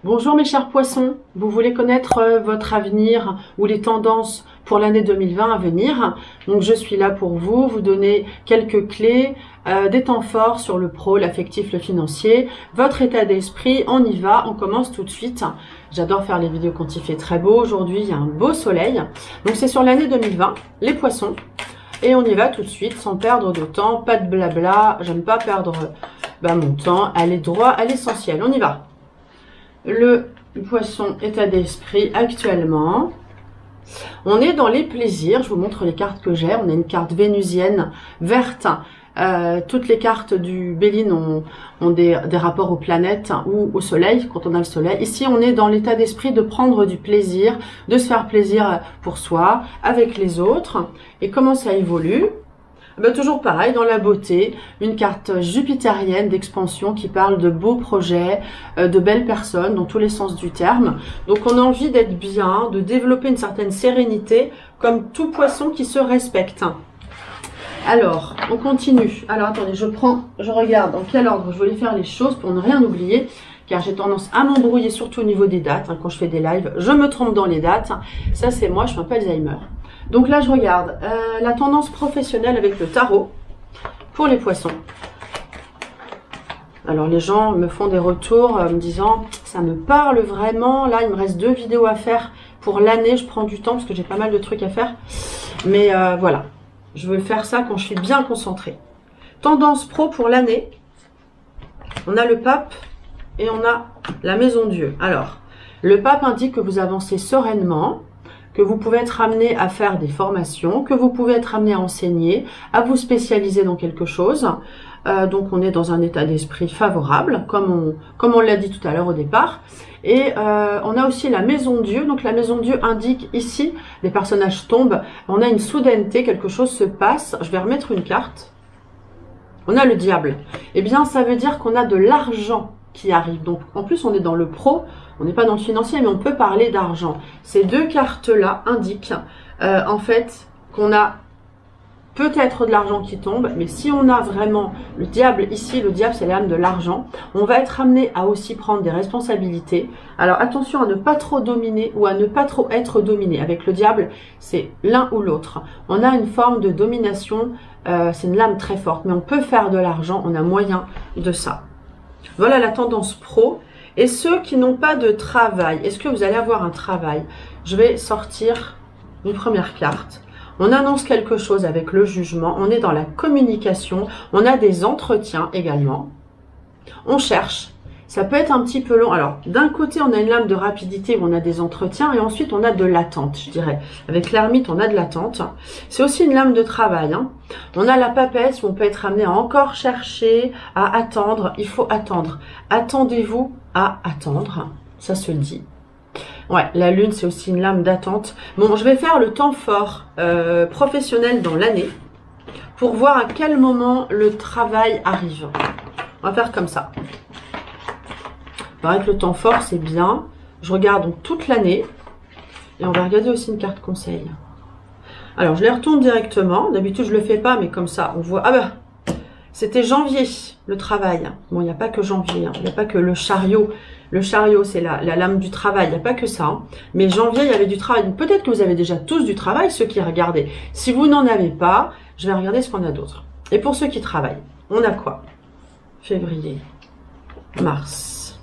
Bonjour mes chers poissons, vous voulez connaître votre avenir ou les tendances pour l'année 2020 à venir. Donc je suis là pour vous donner quelques clés, des temps forts sur le pro, l'affectif, le financier, votre état d'esprit. On y va, on commence tout de suite. J'adore faire les vidéos quand il fait très beau. Aujourd'hui il y a un beau soleil. Donc c'est sur l'année 2020, les poissons. Et on y va tout de suite sans perdre de temps, pas de blabla. J'aime pas perdre mon temps, aller droit à l'essentiel. On y va. Le poisson état d'esprit actuellement. On est dans les plaisirs. Je vous montre les cartes que j'ai. On a une carte vénusienne verte. Toutes les cartes du Béline ont des rapports aux planètes ou au soleil, quand on a le soleil. Ici, on est dans l'état d'esprit de prendre du plaisir, de se faire plaisir pour soi, avec les autres. Et comment ça évolue? Toujours pareil, dans la beauté, une carte jupitérienne d'expansion qui parle de beaux projets, de belles personnes dans tous les sens du terme. Donc on a envie d'être bien, de développer une certaine sérénité comme tout poisson qui se respecte. Alors, on continue. Alors attendez, je regarde dans quel ordre je voulais faire les choses pour ne rien oublier, car j'ai tendance à m'embrouiller surtout au niveau des dates. Quand je fais des lives, je me trompe dans les dates. Ça c'est moi, je suis un peu Alzheimer. Donc là, je regarde la tendance professionnelle avec le tarot pour les poissons. Alors, les gens me font des retours me disant « ça me parle vraiment ». Là, il me reste 2 vidéos à faire pour l'année. Je prends du temps parce que j'ai pas mal de trucs à faire. Mais voilà, je veux faire ça quand je suis bien concentrée. Tendance pro pour l'année. On a le pape et on a la maison Dieu. Alors, le pape indique que vous avancez sereinement, que vous pouvez être amené à faire des formations, que vous pouvez être amené à enseigner, à vous spécialiser dans quelque chose. Donc on est dans un état d'esprit favorable, comme on l'a dit tout à l'heure au départ. Et on a aussi la maison Dieu. Donc la maison Dieu indique ici, des personnages tombent, on a une soudaineté, quelque chose se passe. Je vais remettre une carte. On a le diable. Eh bien ça veut dire qu'on a de l'argent qui arrive. Donc en plus on est dans le pro, on n'est pas dans le financier, mais on peut parler d'argent. Ces 2 cartes-là indiquent en fait qu'on a peut-être de l'argent qui tombe, mais si on a vraiment le diable ici, le diable c'est l'âme de l'argent, on va être amené à aussi prendre des responsabilités. Alors attention à ne pas trop dominer ou à ne pas trop être dominé. Avec le diable, c'est l'un ou l'autre. On a une forme de domination, c'est une lame très forte, mais on peut faire de l'argent, on a moyen de ça. Voilà la tendance pro. Et ceux qui n'ont pas de travail, est-ce que vous allez avoir un travail? Je vais sortir une première carte. On annonce quelque chose avec le jugement. On est dans la communication. On a des entretiens également. On cherche. Ça peut être un petit peu long. Alors, d'un côté, on a une lame de rapidité où on a des entretiens et ensuite, on a de l'attente, je dirais. Avec l'ermite, on a de l'attente. C'est aussi une lame de travail. On a la papesse où on peut être amené à encore chercher, à attendre. Il faut attendre. Attendez-vous à attendre. Ça se dit. Ouais, la lune, c'est aussi une lame d'attente. Bon, je vais faire le temps fort professionnel dans l'année pour voir à quel moment le travail arrive. On va faire comme ça. Il paraît que le temps fort, c'est bien. Je regarde donc toute l'année. Et on va regarder aussi une carte conseil. Alors, je les retourne directement. D'habitude, je ne le fais pas, mais comme ça, on voit... Ah c'était janvier, le travail. Bon, il n'y a pas que janvier. Il n'y a pas que le chariot. Le chariot, c'est la lame du travail. Il n'y a pas que ça. Mais janvier, il y avait du travail. Peut-être que vous avez déjà tous du travail, ceux qui regardaient. Si vous n'en avez pas, je vais regarder ce qu'on a d'autre. Et pour ceux qui travaillent, on a quoi? Février, mars,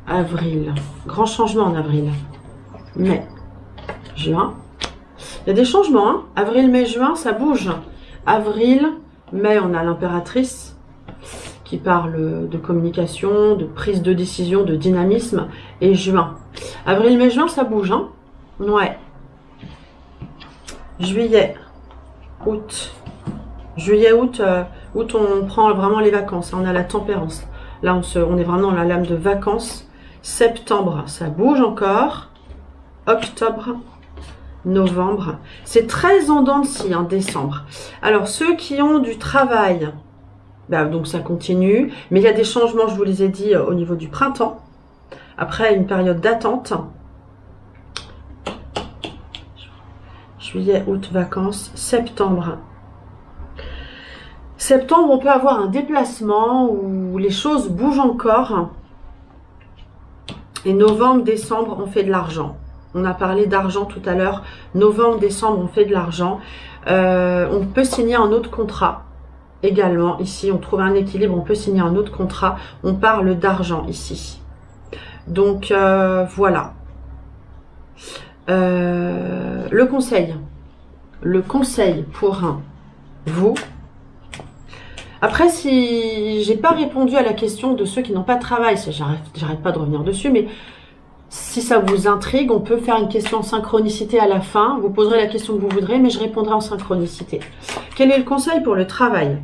avril. Grand changement en avril. Mai, juin. Il y a des changements. Avril, mai, juin, ça bouge. Avril, mai, on a l'impératrice qui parle de communication, de prise de décision, de dynamisme. Et juin. Avril, mai, juin, ça bouge. Ouais. Juillet, août. Juillet, août, août, on prend vraiment les vacances. On a la tempérance. Là, on est vraiment dans la lame de vacances. Septembre, ça bouge encore. Octobre, novembre. C'est très en dents de scie, décembre. Alors, ceux qui ont du travail, donc ça continue. Mais il y a des changements, je vous les ai dit, au niveau du printemps. Après, une période d'attente. Juillet, août, vacances. Septembre. Septembre, on peut avoir un déplacement où les choses bougent encore. Et novembre, décembre, on fait de l'argent. On a parlé d'argent tout à l'heure. Novembre, décembre, on fait de l'argent. On peut signer un autre contrat également. Ici, on trouve un équilibre. On peut signer un autre contrat. On parle d'argent ici. Donc, voilà. Le conseil. Le conseil pour vous. Après, si j'ai pas répondu à la question de ceux qui n'ont pas de travail, j'arrête pas de revenir dessus, mais si ça vous intrigue, on peut faire une question en synchronicité à la fin. Vous poserez la question que vous voudrez, mais je répondrai en synchronicité. Quel est le conseil pour le travail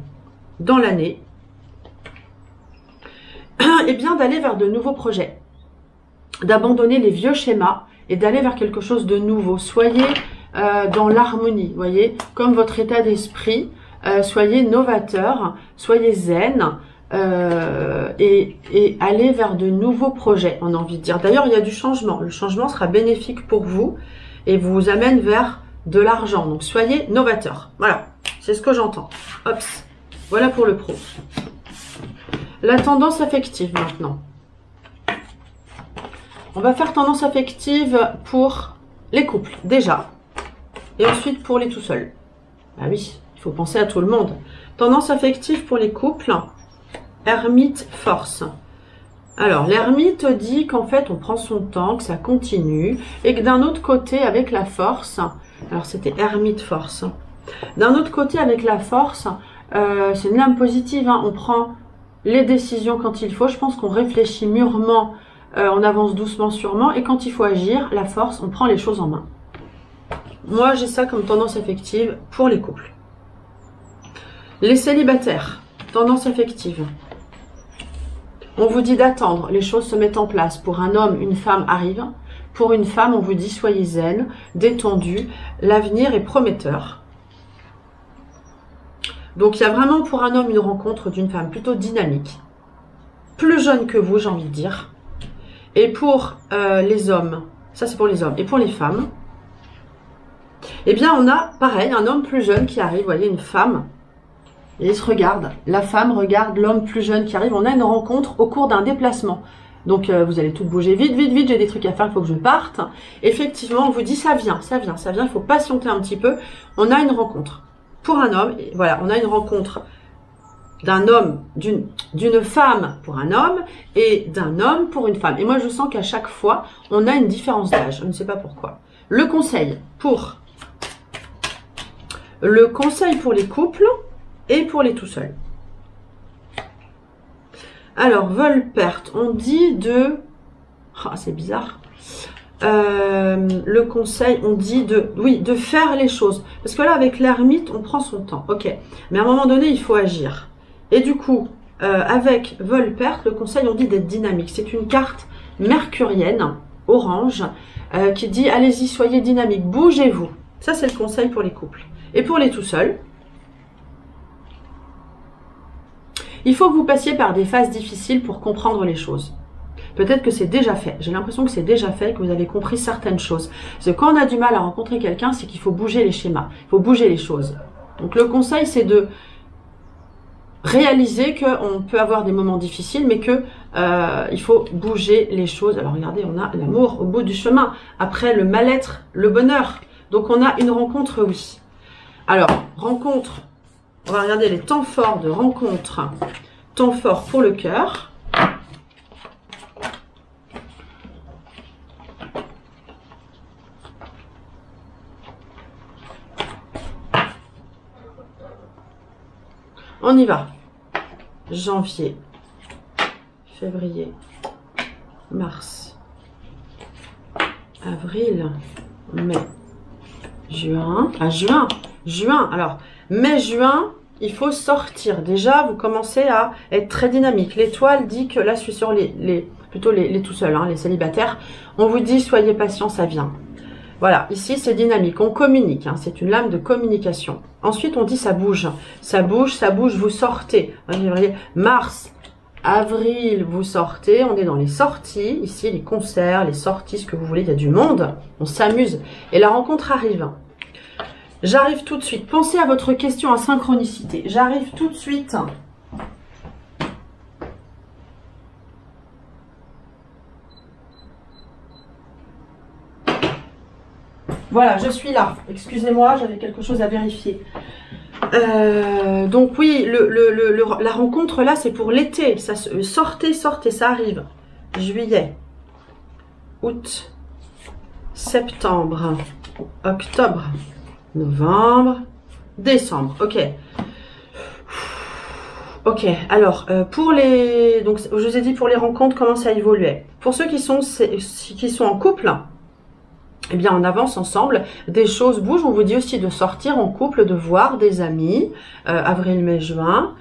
dans l'année? Eh bien, d'aller vers de nouveaux projets, d'abandonner les vieux schémas et d'aller vers quelque chose de nouveau. Soyez dans l'harmonie, voyez, comme votre état d'esprit. Soyez novateur, soyez zen et allez vers de nouveaux projets, on a envie de dire. D'ailleurs, il y a du changement. Le changement sera bénéfique pour vous et vous amène vers de l'argent. Donc, soyez novateur. Voilà, c'est ce que j'entends. Hop, voilà pour le pro. La tendance affective maintenant. On va faire tendance affective pour les couples, déjà. Et ensuite pour les tout seuls. Ah oui. Il faut penser à tout le monde. Tendance affective pour les couples. Ermite, force. Alors, l'ermite dit qu'en fait, on prend son temps, que ça continue. Et que d'un autre côté, avec la force... Alors, c'était ermite, force. D'un autre côté, avec la force, c'est une lame positive. Hein, on prend les décisions quand il faut. Je pense qu'on réfléchit mûrement. On avance doucement, sûrement. Et quand il faut agir, la force, on prend les choses en main. Moi, j'ai ça comme tendance affective pour les couples. Les célibataires, tendance affective. On vous dit d'attendre, les choses se mettent en place. Pour un homme, une femme arrive. Pour une femme, on vous dit soyez zen, détendu, l'avenir est prometteur. Donc il y a vraiment pour un homme une rencontre d'une femme plutôt dynamique. Plus jeune que vous, j'ai envie de dire. Et pour les hommes, ça c'est pour les hommes. Et pour les femmes, eh bien on a pareil, un homme plus jeune qui arrive, vous voyez une femme. Et ils se regardent. La femme regarde l'homme plus jeune qui arrive. On a une rencontre au cours d'un déplacement. Donc, vous allez toutes bouger vite, vite, vite. J'ai des trucs à faire, il faut que je parte. Effectivement, on vous dit ça vient, ça vient, ça vient. Il faut patienter un petit peu. On a une rencontre pour un homme. Et voilà, on a une rencontre d'un homme, d'une femme pour un homme et d'un homme pour une femme. Et moi, je sens qu'à chaque fois, on a une différence d'âge. Je ne sais pas pourquoi. Le conseil pour les couples. Et pour les tout seuls. Alors, vol-perte, on dit de... Ah, c'est bizarre. Le conseil, on dit de... Oui, de faire les choses. Parce que là, avec l'ermite, on prend son temps. Ok. Mais à un moment donné, il faut agir. Et du coup, avec vol-perte, le conseil, on dit d'être dynamique. C'est une carte mercurienne, orange, qui dit, allez-y, soyez dynamique, bougez-vous. Ça, c'est le conseil pour les couples. Et pour les tout seuls, il faut que vous passiez par des phases difficiles pour comprendre les choses. Peut-être que c'est déjà fait. J'ai l'impression que c'est déjà fait, que vous avez compris certaines choses. Parce que quand on a du mal à rencontrer quelqu'un, c'est qu'il faut bouger les schémas. Il faut bouger les choses. Donc le conseil, c'est de réaliser qu'on peut avoir des moments difficiles, mais que il faut bouger les choses. Alors regardez, on a l'amour au bout du chemin. Après, le mal-être, le bonheur. Donc on a une rencontre, oui. Alors, rencontre... On va regarder les temps forts de rencontre. Temps fort pour le cœur. On y va. Janvier, février, mars, avril, mai, juin. Ah, juin. Alors, mai, juin... Il faut sortir. Déjà, vous commencez à être très dynamique. L'étoile dit que là, je suis sur plutôt les tout seuls, hein, les célibataires. On vous dit, soyez patient, ça vient. Voilà, ici, c'est dynamique. On communique. Hein, c'est une lame de communication. Ensuite, on dit, ça bouge. Ça bouge, ça bouge, vous sortez. Mars, avril, vous sortez. On est dans les sorties. Ici, les concerts, les sorties, ce que vous voulez. Il y a du monde. On s'amuse. Et la rencontre arrive. J'arrive tout de suite. Pensez à votre question à synchronicité. J'arrive tout de suite. Voilà, je suis là. Excusez-moi, j'avais quelque chose à vérifier. Donc oui, la rencontre là, c'est pour l'été. Sortez, ça arrive. Juillet, août, septembre, octobre, novembre, décembre. Ok. Ok, alors, pour les... Donc, je vous ai dit pour les rencontres, comment ça évoluait. Pour ceux qui sont en couple, eh bien, on avance ensemble. Des choses bougent. On vous dit aussi de sortir en couple, de voir des amis. Avril, mai, juin.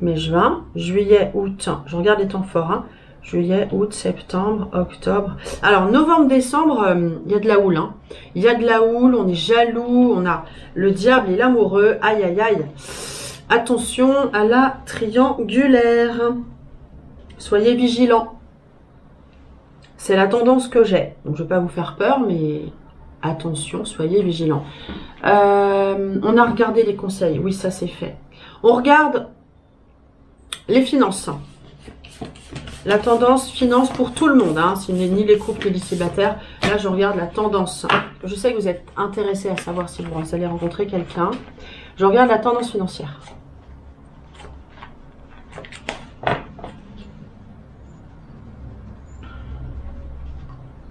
Mai, juin. Juillet, août. Je regarde les temps forts, hein. Juillet, août, septembre, octobre. Alors, novembre, décembre, il y a de la houle. Hein. Il y a de la houle, on est jaloux, on a le diable et l'amoureux. Aïe, aïe, aïe. Attention à la triangulaire. Soyez vigilants. C'est la tendance que j'ai. Donc, je ne vais pas vous faire peur, mais attention, soyez vigilants. On a regardé les conseils. Oui, ça c'est fait. On regarde les finances. La tendance finance pour tout le monde. Hein, ce n'est ni les couples ni les célibataires. Là, je regarde la tendance. Je sais que vous êtes intéressés à savoir si vous allez rencontrer quelqu'un. Je regarde la tendance financière.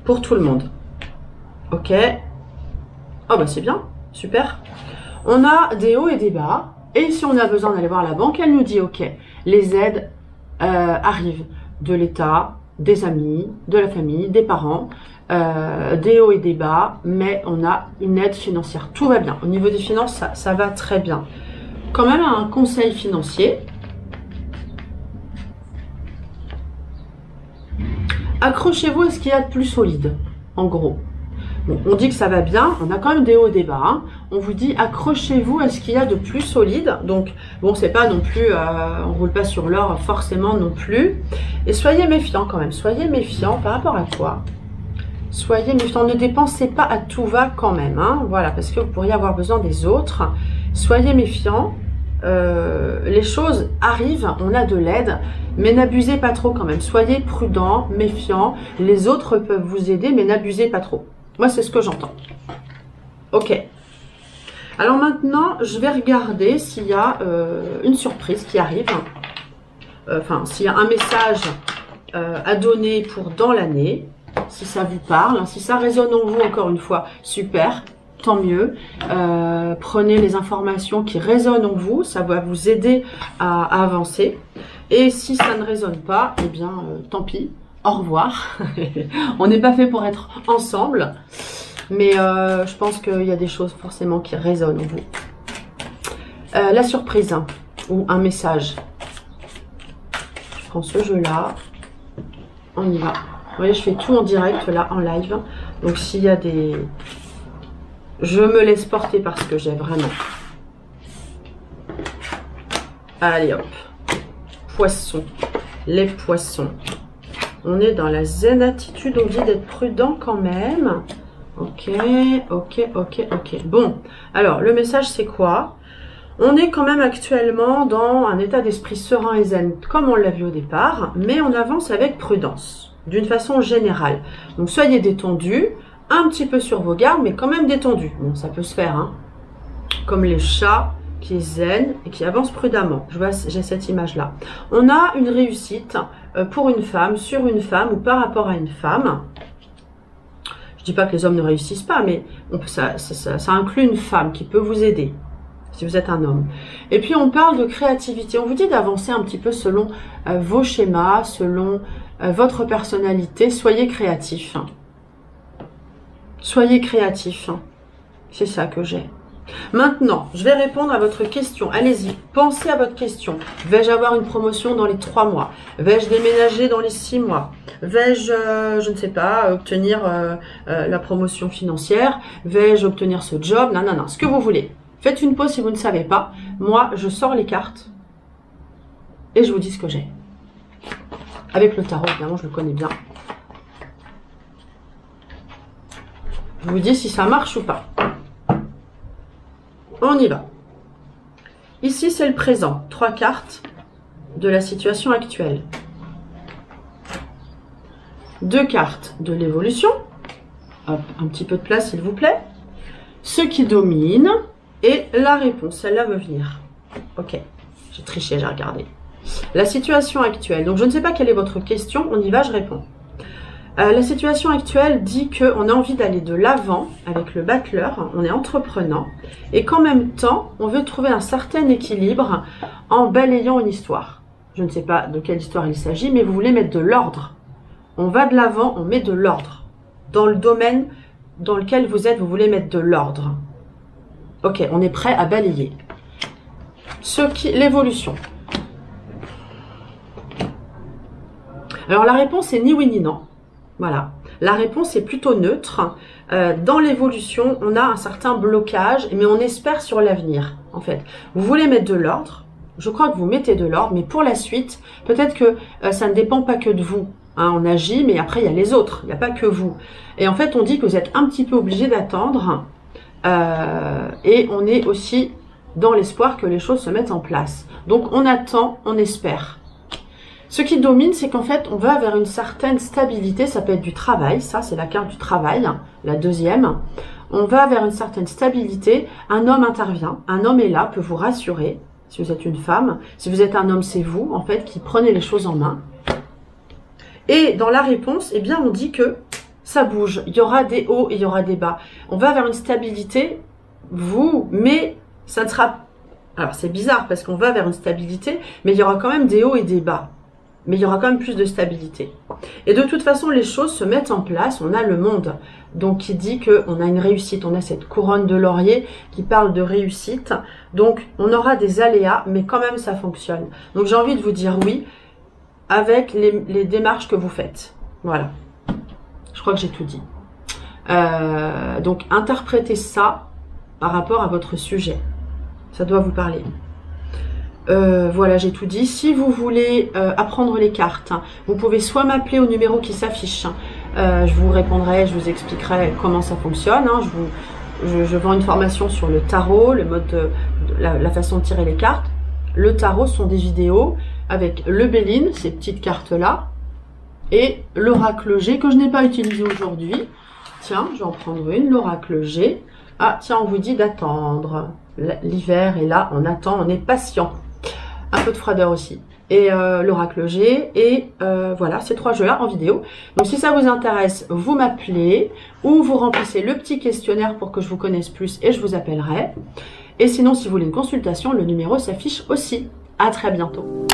Pour tout le monde. Ok. Oh bah c'est bien. Super. On a des hauts et des bas. Et si on a besoin d'aller voir la banque, elle nous dit ok. Les aides arrivent de l'État, des amis, de la famille, des parents. Des hauts et des bas. Mais on a une aide financière. Tout va bien. Au niveau des finances, ça va très bien. Quand même un conseil financier. Accrochez-vous à ce qu'il y a de plus solide, en gros. Bon, on dit que ça va bien, on a quand même des hauts et des bas. Hein. On vous dit accrochez-vous à ce qu'il y a de plus solide. Donc, bon, c'est pas non plus, on roule pas sur l'or forcément non plus. Et soyez méfiants quand même, soyez méfiants par rapport à quoi? Soyez méfiants, ne dépensez pas à tout va quand même. Hein. Voilà, parce que vous pourriez avoir besoin des autres. Soyez méfiants. Les choses arrivent, on a de l'aide, mais n'abusez pas trop quand même. Soyez prudents, méfiants. Les autres peuvent vous aider, mais n'abusez pas trop. Moi, c'est ce que j'entends. Ok. Alors maintenant, je vais regarder s'il y a une surprise qui arrive. Enfin, s'il y a un message à donner pour dans l'année. Si ça vous parle, si ça résonne en vous, encore une fois, super. Tant mieux. Prenez les informations qui résonnent en vous, ça va vous aider à avancer. Et si ça ne résonne pas, eh bien, tant pis, au revoir. On n'est pas fait pour être ensemble, mais je pense qu'il y a des choses forcément qui résonnent en vous. La surprise ou un message. Je prends ce jeu-là, on y va. Vous voyez, je fais tout en direct là, en live. Donc s'il y a des... Je me laisse porter par ce que j'ai vraiment. Allez hop. Poisson. Les poissons. On est dans la zen attitude. On dit d'être prudent quand même. Ok, ok, ok, ok. Bon, alors le message c'est quoi? On est quand même actuellement dans un état d'esprit serein et zen, comme on l'a vu au départ, mais on avance avec prudence, d'une façon générale. Donc soyez détendus. Un petit peu sur vos gardes, mais quand même détendu. Bon, ça peut se faire, hein. Comme les chats qui est zen et qui avance prudemment. Je vois, j'ai cette image-là. On a une réussite pour une femme, sur une femme ou par rapport à une femme. Je dis pas que les hommes ne réussissent pas, mais ça inclut une femme qui peut vous aider, si vous êtes un homme. Et puis, on parle de créativité. On vous dit d'avancer un petit peu selon vos schémas, selon votre personnalité. Soyez créatifs. Soyez créatifs. C'est ça que j'ai. Maintenant, je vais répondre à votre question. Allez-y, pensez à votre question. Vais-je avoir une promotion dans les 3 mois? Vais-je déménager dans les 6 mois? Vais-je, je ne sais pas, obtenir la promotion financière? Vais-je obtenir ce job? Non, non, non, ce que vous voulez. Faites une pause si vous ne savez pas. Moi, je sors les cartes et je vous dis ce que j'ai. Avec le tarot, évidemment, je le connais bien. Je vous dis si ça marche ou pas. On y va. Ici, c'est le présent. 3 cartes de la situation actuelle. 2 cartes de l'évolution. Hop, un petit peu de place, s'il vous plaît. Ce qui domine et la réponse. Celle-là veut venir. Ok, j'ai triché, j'ai regardé. La situation actuelle. Donc, je ne sais pas quelle est votre question. On y va, je réponds. La situation actuelle dit qu'on a envie d'aller de l'avant avec le battleur. On est entreprenant. Et qu'en même temps, on veut trouver un certain équilibre en balayant une histoire. Je ne sais pas de quelle histoire il s'agit, mais vous voulez mettre de l'ordre. On va de l'avant, on met de l'ordre. Dans le domaine dans lequel vous êtes, vous voulez mettre de l'ordre. Ok, on est prêt à balayer. L'évolution. Alors la réponse est ni oui ni non. Voilà. La réponse est plutôt neutre. Dans l'évolution, on a un certain blocage, mais on espère sur l'avenir, en fait. Vous voulez mettre de l'ordre. Je crois que vous mettez de l'ordre, mais pour la suite, peut-être que ça ne dépend pas que de vous. Hein, on agit, mais après, il y a les autres. Il n'y a pas que vous. Et en fait, on dit que vous êtes un petit peu obligé d'attendre. Et on est aussi dans l'espoir que les choses se mettent en place. Donc, on attend, on espère. Ce qui domine, c'est qu'en fait, on va vers une certaine stabilité. Ça peut être du travail. Ça, c'est la carte du travail, la deuxième. On va vers une certaine stabilité. Un homme intervient. Un homme est là, peut vous rassurer. Si vous êtes une femme. Si vous êtes un homme, c'est vous, en fait, qui prenez les choses en main. Et dans la réponse, eh bien, on dit que ça bouge. Il y aura des hauts et il y aura des bas. On va vers une stabilité, vous, mais ça ne sera... Alors, c'est bizarre parce qu'on va vers une stabilité, mais il y aura quand même des hauts et des bas. Mais il y aura quand même plus de stabilité. Et de toute façon, les choses se mettent en place. On a le monde, donc qui dit qu'on a une réussite. On a cette couronne de laurier qui parle de réussite. Donc, on aura des aléas, mais quand même, ça fonctionne. Donc, j'ai envie de vous dire oui, avec les démarches que vous faites. Voilà. Je crois que j'ai tout dit. Donc, interprétez ça par rapport à votre sujet. Ça doit vous parler. Voilà, j'ai tout dit. Si vous voulez apprendre les cartes, vous pouvez soit m'appeler au numéro qui s'affiche. Je vous répondrai, je vous expliquerai comment ça fonctionne. Hein. Je vends une formation sur le tarot, le mode la façon de tirer les cartes. Le tarot sont des vidéos avec le Béline, ces petites cartes-là, et l'oracle G que je n'ai pas utilisé aujourd'hui. Tiens, je vais en prendre une, l'oracle G. Ah, tiens, on vous dit d'attendre. L'hiver est là, on attend, on est patient. Un peu de froideur aussi. Et l'oracle G, et voilà, ces trois jeux-là en vidéo. Donc, si ça vous intéresse, vous m'appelez, ou vous remplissez le petit questionnaire pour que je vous connaisse plus, et je vous appellerai. Et sinon, si vous voulez une consultation, le numéro s'affiche aussi. À très bientôt.